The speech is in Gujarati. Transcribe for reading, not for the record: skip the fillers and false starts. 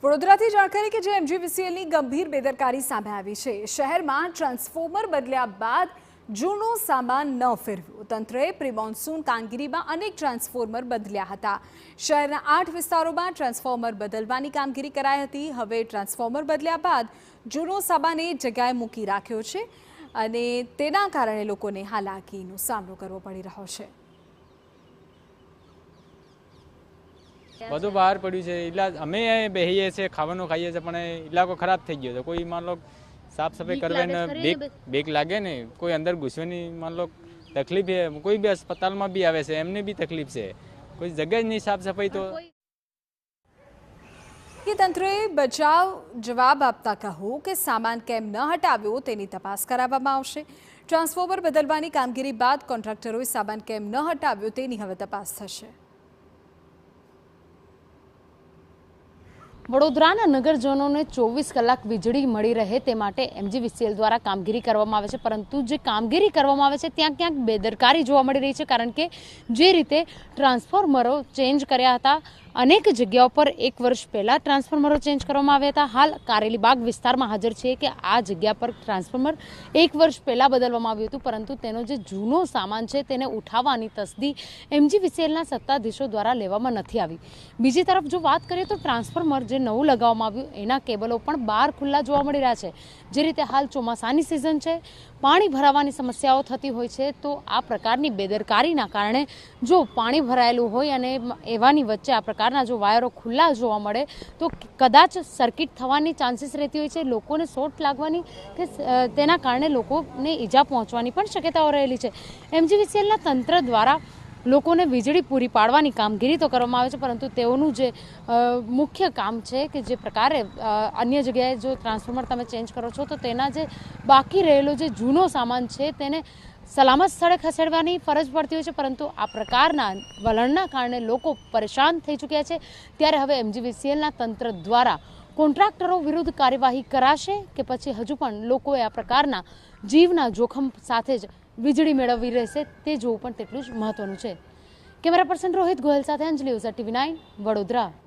વડોદરાથી જાણકારી કે જે એમજીવીસીએલની ગંભીર બેદરકારી સામે આવી છે। શહેરમાં ટ્રાન્સફોર્મર બદલ્યા બાદ જૂનો સામાન ન ફેરવ્યો। તંત્રએ પ્રી મોન્સૂન કામગીરીમાં અનેક ટ્રાન્સફોર્મર બદલ્યા હતા। શહેરના 8 વિસ્તારોમાં ટ્રાન્સફોર્મર બદલવાની કામગીરી કરાઈ હતી। હવે ટ્રાન્સફોર્મર બદલ્યા બાદ જૂનો સામાન એક જગ્યાએ મૂકી રાખ્યો છે અને તેના કારણે લોકોને હાલાકીનો સામનો કરવો પડી રહ્યો છે। બધું બહાર પડ્યું છે। ઇલાજ અમે બેહીએ છીએ, ખાવાનું ખાઈએ છીએ, પણ ઇલાકો ખરાબ થઈ ગયો છે। કોઈ માન લો સાફ સફાઈ કરવાની બીક લાગે ને, કોઈ અંદર ઘૂસવાની માન લો તકલીફ છે। કોઈ બી अस्पताल બી આવે છે, એમને બી તકલીફ છે। કોઈ જગ્યા જ નહીં સાફ સફાઈ તો તંત્રએ બચાવ જવાબ આપતા કહ્યું કે સામાન કેમ ન હટાવ્યો તેની તપાસ કરાવવામાં આવશે। ટ્રાન્સફોર્મર બદલવાની કામગીરી બાદ કોન્ટ્રાક્ટરોએ સામાન કેમ ન હટાવ્યો તેની હવે તપાસ થશે। વડોદરાના નગરજનોને 24 કલાક વીજળી મળી રહે તે માટે એમજીવીસીએલ દ્વારા કામગીરી કરવામાં આવે છે, પરંતુ જે કામગીરી કરવામાં આવે છે ત્યાં ક્યાંક બેદરકારી જોવા મળી રહી છે। કારણ કે જે રીતે ટ્રાન્સફોર્મરો ચેન્જ કર્યા હતા, અનેક જગ્યાઓ પર 1 વર્ષ પહેલાં ટ્રાન્સફોર્મરો ચેન્જ કરવામાં આવ્યા હતા। હાલ કારેલીબાગ વિસ્તારમાં હાજર છે કે આ જગ્યા પર ટ્રાન્સફોર્મર 1 વર્ષ પહેલાં બદલવામાં આવ્યું હતું, પરંતુ તેનો જે જૂનો સામાન છે તેને ઉઠાવવાની તસદી એમજીવીસીએલના સત્તાધીશો દ્વારા લેવામાં નથી આવી। બીજી તરફ જો વાત કરીએ તો ટ્રાન્સફોર્મર જે નવું લગાવવામાં આવ્યું એના કેબલો પણ બહાર ખુલ્લા જોવા મળી રહ્યા છે। જે રીતે હાલ ચોમાસાની સિઝન છે, પાણી ભરાવાની સમસ્યાઓ થતી હોય છે, તો આ પ્રકારની બેદરકારીના કારણે જો પાણી ભરાયેલું હોય અને એવાની વચ્ચે આ પ્રકારના જો વાયરો ખુલ્લા જોવા મળે તો કદાચ સર્કિટ થવાની ચાન્સીસ રહેતી હોય છે, લોકોને શોર્ટ લાગવાની કે તેના કારણે લોકોને ઈજા પહોંચવાની પણ શક્યતાઓ રહેલી છે। એમજીવીસીએલના તંત્ર દ્વારા લોકોને વીજળી પૂરી પાડવાની કામગીરી તો કરવામાં આવે છે, પરંતુ તેઓનું જે મુખ્ય કામ છે કે જે પ્રકારે અન્ય જગ્યાએ જો ટ્રાન્સફોર્મર તમે ચેન્જ કરો છો તો તેના જે બાકી રહેલો જે જૂનો સામાન છે તેને સલામત સ્થળે ખસેડવાની ફરજ પડતી હોય છે, પરંતુ આ પ્રકારના વલણના કારણે લોકો પરેશાન થઈ ચૂક્યા છે। ત્યારે હવે એમજીવીસીએલના તંત્ર દ્વારા કોન્ટ્રાક્ટરો વિરુદ્ધ કાર્યવાહી કરાશે કે પછી હજુ પણ લોકોએ આ પ્રકારના જીવના જોખમ સાથે જ વીજળી મેળવવી રહેશે તે જોવું પણ તેટલું જ મહત્વનું છે। કેમેરા પર્સન રોહિત ગોયલ સાથે અંજલિ ઓઝા, TV9 વડોદરા।